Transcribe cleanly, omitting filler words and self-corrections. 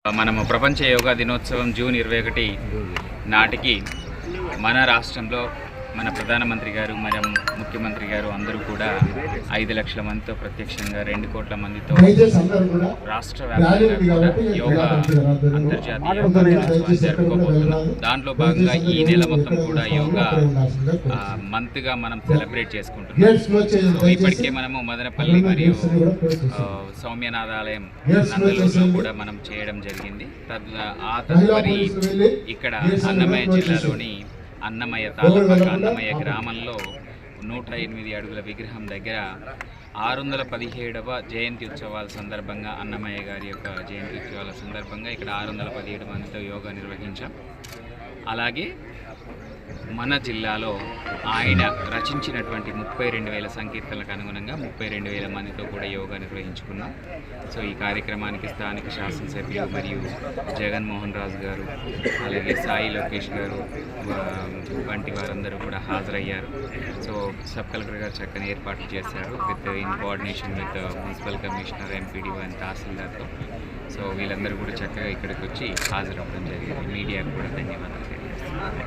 మనము ప్రపంచ యోగా దినోత్సవం జూన్ 21 నాటికి మన రాష్ట్రంలో మన ప్రధానమంత్రి గారు మరియు ముఖ్యమంత్రి గారు అందరూ కూడా 5 లక్షల మందితో ప్రత్యక్షంగా 2 కోట్ల మందితో రాష్ట్ర వ్యాప్తంగా కూడా యోగా అంతర్జాతీయ యోగా దినోత్సవాన్ని జరుపుకోబోతున్నాం. దాంట్లో భాగంగా ఈ నెల మొత్తం కూడా యోగా మంత్గా మనం సెలబ్రేట్ చేసుకుంటున్నాం. సో ఇప్పటికే మనము మదనపల్లి మరియు సౌమ్యనాథాలయం నందలూరులో కూడా మనం చేయడం జరిగింది. ఆ తదుపరి ఇక్కడ అన్నమయ్య జిల్లాలోని అన్నమయ్య తాలూకా అన్నమయ్య గ్రామంలో 108 అడుగుల విగ్రహం దగ్గర 617వ జయంతి ఉత్సవాల సందర్భంగా అన్నమయ్య గారి యొక్క జయంతి ఉత్సవాల సందర్భంగా ఇక్కడ 617 మందితో యోగా నిర్వహించాం. అలాగే మన జిల్లాలో ఆయన రచించినటువంటి 32,000 సంకీర్తనలకు అనుగుణంగా 32,000 మందితో కూడా యోగా నిర్వహించుకున్నాం. సో ఈ కార్యక్రమానికి స్థానిక శాసనసభ్యులు మరియు జగన్మోహన్ రాజు గారు, అలాగే సాయి లోకేష్ గారు వంటి వారందరూ కూడా హాజరయ్యారు. సో సబ్ కలెక్టర్ గారు చక్కని ఏర్పాట్లు చేశారు in coordination with municipal commissioner, MPDO and తహసీల్దార్తో. సో వీళ్ళందరూ కూడా చక్కగా ఇక్కడికి వచ్చి హాజరవ్వడం జరిగింది. మీడియాకు కూడా ధన్యవాదాలు తెలియజేస్తున్నాను.